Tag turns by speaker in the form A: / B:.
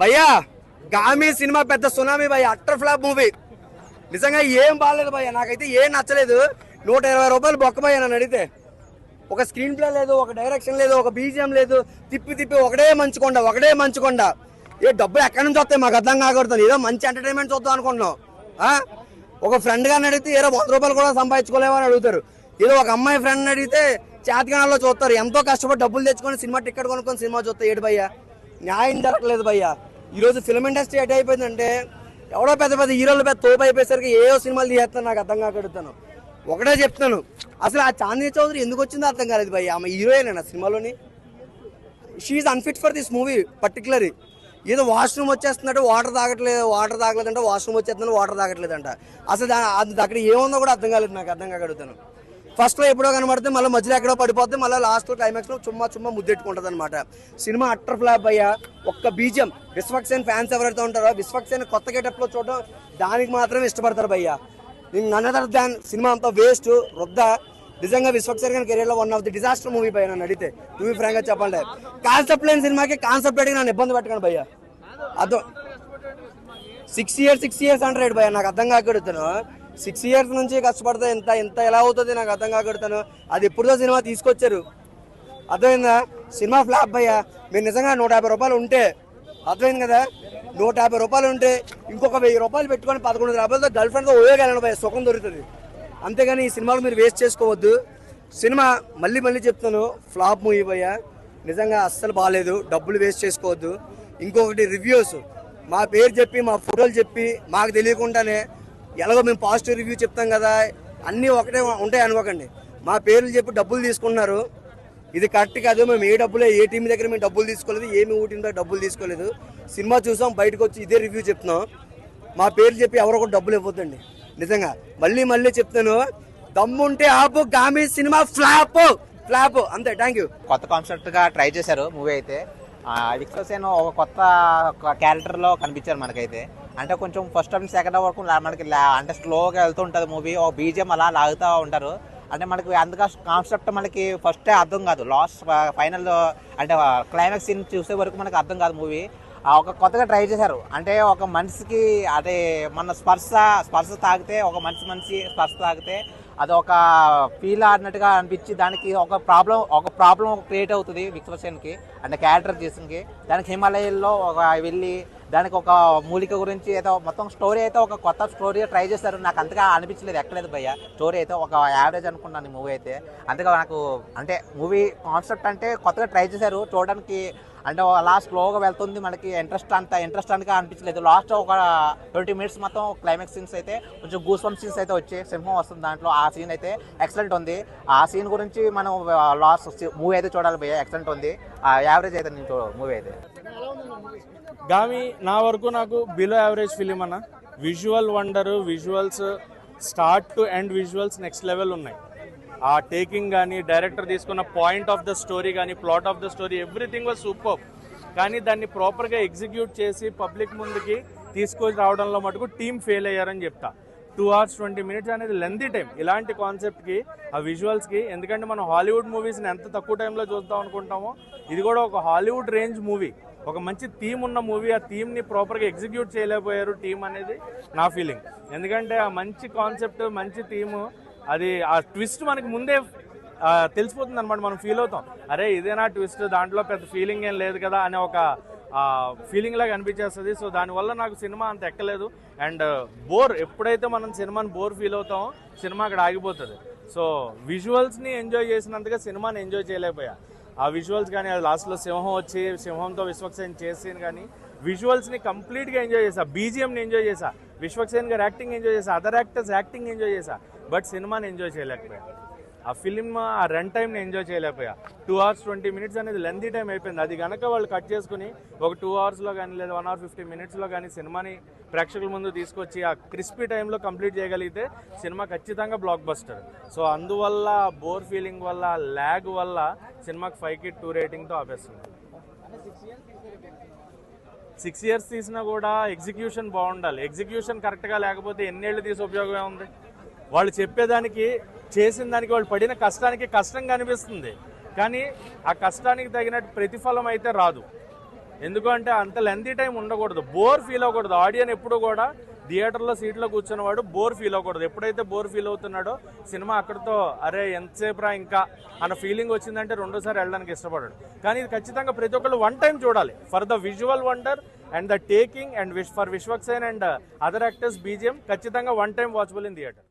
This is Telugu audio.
A: భయ్యా గామి సినిమా పెద్ద సునామీ భయ్య, అట్టర్ ఫ్లాప్ మూవీ. నిజంగా ఏం బాగాలేదు భయ్య, నాకైతే ఏం నచ్చలేదు. 120 రూపాయలు బొక్క భయ్య నన్ను అడిగితే. ఒక స్క్రీన్ ప్లే లేదు, ఒక డైరెక్షన్ లేదు, ఒక బీజిఎం లేదు. తిప్పి తిప్పి ఒకటే మంచుకొండ. ఏ డబ్బులు ఎక్కడి నుంచి వస్తాయి మాకు అర్థం కాకూడదు. ఏదో మంచి ఎంటర్టైన్మెంట్ చూద్దాం అనుకుంటున్నాం. ఒక ఫ్రెండ్ గారిని అడిగితే ఏదో 100 రూపాయలు కూడా సంపాదించుకోలేమని అడుగుతారు. ఏదో ఒక అమ్మాయి ఫ్రెండ్ అడిగితే చేతకాణాల్లో చూస్తారు. ఎంతో కష్టపడి డబ్బులు తెచ్చుకొని సినిమా టికెట్ కొనుక్కొని సినిమా చూస్తారు. ఏడు భయ్య, న్యాయం జరగలేదు భయ్య. ఈరోజు ఫిల్మ్ ఇండస్ట్రీ ఎట్ అయిపోయిందంటే ఎవడో పెద్ద పెద్ద హీరోలు పెద్ద తోపు అయిపోయేసరికి ఏవో సినిమాలు తీసేస్తాను. నాకు అర్థం కాకడుతాను. ఒకటే చెప్తాను, అసలు ఆ చాందిని చౌదరి ఎందుకు వచ్చిందో అర్థం కాలేదు భయ్య. ఆమె హీరోయిన్ సినిమాలోని. She unfit for this movie particular. ఏదో వాష్రూమ్ వచ్చేస్తున్నట్టు వాటర్ తాగలేదంట, వాష్రూమ్ వచ్చేస్తుందంటే వాటర్ తాగట్లేదంట. అసలు అది అక్కడ ఏముందో కూడా అర్థం కాలేదు. నాకు అర్థం కాకడుతాను. ఫస్ట్లో ఎప్పుడో కనబడితే మళ్ళీ మధ్యలో ఎక్కడో పడిపోద్ది, మళ్ళీ లాస్ట్లో క్లైమాక్స్లో చుమ్మా ముద్దెట్టుకుంటుంది అనమాట. సినిమా అట్టర్ ఫ్లాప్ అయ్యా. ఒక్క బీజిఎం విశ్వక్సేన్ ఫ్యాన్స్ ఎవరైతే ఉంటారో విశ్వక్సేన్ కొత్త గెటప్లో చూడడం దానికి మాత్రమే ఇష్టపడతారు భయ్య. నన్ అదర్ దాన్ సినిమా అంతా వేస్ట్ వృద్ధా. నిజంగా విశ్వక్సేన్ గారి కెరీర్లో one of the disaster movie భయ్య నన్ను అడిగితే. టు బి ఫ్రాంక్ గా చెప్పండి, కాన్సెప్ట్ లేని సినిమాకి కాన్సెప్ట్ అడిగి నన్ను ఇబ్బంది పెట్టకండి భయ్య. అర్థం 6 years అంటారు భయ్య. నాకు అర్థం కాకడుతాను. 6 years నుంచి కష్టపడితే ఎంత ఎలా అవుతుంది నాకు అర్థం కాకడుతాను. అది ఎప్పుడుదో సినిమా తీసుకొచ్చారు. అర్థమైందా? సినిమా ఫ్లాప్ భయ్య. మీరు నిజంగా 150 రూపాయలు ఉంటే, అర్థమైంది కదా, 150 రూపాయలు ఉంటే ఇంకొక 1000 రూపాయలు పెట్టుకొని 1100 రూపాయలతో గర్ల్ ఫ్రెండ్తో ఉపయోగాలండి భయ్య, సుఖం దొరుకుతుంది. అంతేగాని ఈ సినిమాలు మీరు వేస్ట్ చేసుకోవద్దు. సినిమా మళ్ళీ చెప్తాను, ఫ్లాప్ మూవీ భయ్య. నిజంగా అస్సలు బాగాలేదు. డబ్బులు వేస్ట్ చేసుకోవద్దు. ఇంకొకటి రివ్యూస్ మా పేరు చెప్పి మా ఫోటోలు చెప్పి మాకు తెలియకుండానే ఎలాగో మేము పాజిటివ్ రివ్యూ చెప్తాం కదా, అన్నీ ఒకటే ఉంటాయి అనుకోకండి. మా పేర్లు చెప్పి డబ్బులు తీసుకున్నారు. ఇది కరెక్ట్ కాదు. మేము ఏ టీం దగ్గర మేము డబ్బులు తీసుకోలేదు, ఏమి టీం దగ్గర డబ్బులు తీసుకోలేదు. సినిమా చూసాం, బయటకు వచ్చి ఇదే రివ్యూ చెప్తున్నాం. మా పేర్లు చెప్పి ఎవరో కూడా డబ్బులు ఇవ్వద్దండి. నిజంగా మళ్ళీ చెప్తాను, దమ్ముంటే ఆపు. గామి సినిమా ఫ్లాప్ అంతే. Thank you.
B: కొత్త కాన్సెప్ట్ గా ట్రై చేశారు మూవీ అయితే. విశ్వక్సేన్ ఒక కొత్త క్యారెక్టర్ లో కనిపించారు మనకైతే. అంటే కొంచెం ఫస్ట్ హాఫ్ సెకండ్ హాఫ్ వరకు మనకి అంటే స్లోగా వెళ్తూ ఉంటుంది మూవీ. ఒక బీజిఎం అలా లాగుతూ ఉంటారు. అంటే మనకి అందుగా కాన్సెప్ట్ మనకి ఫస్టే అర్థం కాదు. లాస్ట్ ఫైనల్ అంటే క్లైమాక్స్ సీన్ చూసే వరకు మనకి అర్థం కాదు మూవీ. ఒక కొత్తగా ట్రై చేశారు. అంటే ఒక మనిషికి అదే మన స్పర్శ తాగితే, ఒక మనిషి స్పర్శ తాగితే అది ఒక ఫీల్ ఆడినట్టుగా అనిపించి దానికి ఒక ప్రాబ్లం క్రియేట్ అవుతుంది విశ్వక్సేన్కి, అంటే క్యారెక్టర్ చేసినకి. దానికి హిమాలయాల్లో వెళ్ళి దానికి ఒక మూలిక గురించి ఏదో మొత్తం స్టోరీ అయితే ఒక కొత్త స్టోరీ ట్రై చేశారు. నాకు అంతగా అనిపించలేదు, ఎక్కలేదు భయ్య. స్టోరీ అయితే ఒక యావరేజ్ అనుకున్నాను మూవీ అయితే. అంతగా నాకు అంటే మూవీ కాన్సెప్ట్ అంటే కొత్తగా ట్రై చేశారు చూడడానికి. అంటే అలా స్లోగా వెళ్తుంది, మనకి ఇంట్రెస్ట్ అంతగా అనిపించలేదు. లాస్ట్ ఒక 20 minutes మొత్తం క్లైమాక్స్ సీన్స్ అయితే కొంచెం గూస్ బంప్ సీన్స్ అయితే వచ్చాయి. సింహం వస్తుంది దాంట్లో. ఆ సీన్ అయితే ఎక్సలెంట్ ఉంది. ఆ సీన్ గురించి మనం లాస్ట్ మూవీ అయితే చూడాలి భయ్య. ఎక్సలెంట్ ఉంది. యావరేజ్ అయితే నేను మూవీ అయితే.
C: గామి నా వరకు నాకు బిలో యావరేజ్ ఫిలిం అన్న. Visual wonder, visuals start to end visuals next level ఉన్నాయి. ఆ టేకింగ్ కానీ, డైరెక్టర్ తీసుకున్న పాయింట్ ఆఫ్ ద స్టోరీ కానీ, plot of the story, everything was super. కానీ దాన్ని ప్రాపర్గా ఎగ్జిక్యూట్ చేసి పబ్లిక్ ముందుకి తీసుకొని రావడంలో మటుకు టీం ఫెయిల్ అయ్యారని చెప్తా. 2 hours 20 minutes అనేది లెంతీ టైం ఇలాంటి కాన్సెప్ట్కి, ఆ విజువల్స్కి. ఎందుకంటే మనం హాలీవుడ్ మూవీస్ని ఎంత తక్కువ టైంలో చూద్దాం అనుకుంటామో, ఇది కూడా ఒక హాలీవుడ్ రేంజ్ మూవీ, ఒక మంచి థీమ్ ఉన్న మూవీ. ఆ థీమ్ని ప్రాపర్గా ఎగ్జిక్యూట్ చేయలేకపోయారు టీం అనేది నా ఫీలింగ్. ఎందుకంటే ఆ మంచి కాన్సెప్ట్, మంచి థీము, అది ఆ ట్విస్ట్ మనకి ముందే తెలిసిపోతుంది అనమాట. మనం ఫీల్ అవుతాం, అరే ఇదేనా ట్విస్ట్, దాంట్లో పెద్ద ఫీలింగ్ ఏం లేదు కదా అనే ఒక ఫీలింగ్ లాగా అనిపించేస్తుంది. సో దానివల్ల నాకు సినిమా అంత ఎక్కలేదు. అండ్ ఎప్పుడైతే మనం సినిమాని బోర్ ఫీల్ అవుతామో సినిమా అక్కడ ఆగిపోతుంది. సో విజువల్స్ని ఎంజాయ్ చేసినంతగా సినిమాని ఎంజాయ్ చేయలేకపోయా. ఆ విజువల్స్ కానీ, అది లాస్ట్లో సింహం వచ్చి సింహంతో విశ్వక్సేన్ చేసి కానీ విజువల్స్ని కంప్లీట్గా ఎంజాయ్ చేశా. బీజిఎంని ఎంజాయ్ చేశా, విశ్వక్సేన్ గారు యాక్టింగ్ ఎంజాయ్ చేశా, అదర్ యాక్టర్స్ యాక్టింగ్ ఎంజాయ్ చేశా. బట్ సినిమాని ఎంజాయ్ చేయలేకపోయా. ఆ ఫిలిం ఆ రన్ టైంని ఎంజాయ్ చేయలేకపోయా. 2 hours 20 minutes అనేది లెంతీ టైం అయిపోయింది. అది కనుక వాళ్ళు కట్ చేసుకుని ఒక 2 hoursలో కానీ, లేదా 1 hour 50 minutesలో కానీ సినిమాని ప్రేక్షకుల ముందు తీసుకొచ్చి ఆ క్రిస్పీ టైంలో కంప్లీట్ చేయగలిగితే సినిమా ఖచ్చితంగా బ్లాక్ బస్టర్. సో అందువల్ల బోర్ ఫీలింగ్ వల్ల, ల్యాగ్ వల్ల సినిమాకి 5కి 2 రేటింగ్తో ఆపేస్తుంది. 6 years తీసినా కూడా ఎగ్జిక్యూషన్ బాగుండాలి. ఎగ్జిక్యూషన్ కరెక్ట్గా లేకపోతే ఎన్నేళ్ళు తీసి ఉపయోగమే ఉంది? వాళ్ళు చెప్పేదానికి, చేసిన దానికి, వాళ్ళు పడిన కష్టానికి కష్టంగా అనిపిస్తుంది, కానీ ఆ కష్టానికి తగినట్టు ప్రతిఫలం అయితే రాదు. ఎందుకంటే అంత లెంతీ టైం ఉండకూడదు, బోర్ ఫీల్ అవ్వకూడదు. ఆడియన్ ఎప్పుడు కూడా థియేటర్లో సీట్లో కూర్చున్నవాడు బోర్ ఫీల్ అవ్వకూడదు. ఎప్పుడైతే బోర్ ఫీల్ అవుతున్నాడో సినిమా అక్కడితో అరే ఎంతసేపు రా ఇంకా అన్న ఫీలింగ్ వచ్చిందంటే రెండోసారి వెళ్ళడానికి ఇష్టపడాడు. కానీ ఇది ఖచ్చితంగా ప్రతి ఒక్కళ్ళు వన్ టైం చూడాలి for the visual wonder and the taking and for Vishwak Sen and other actors BGM ఖచ్చితంగా one time watchable in theatre.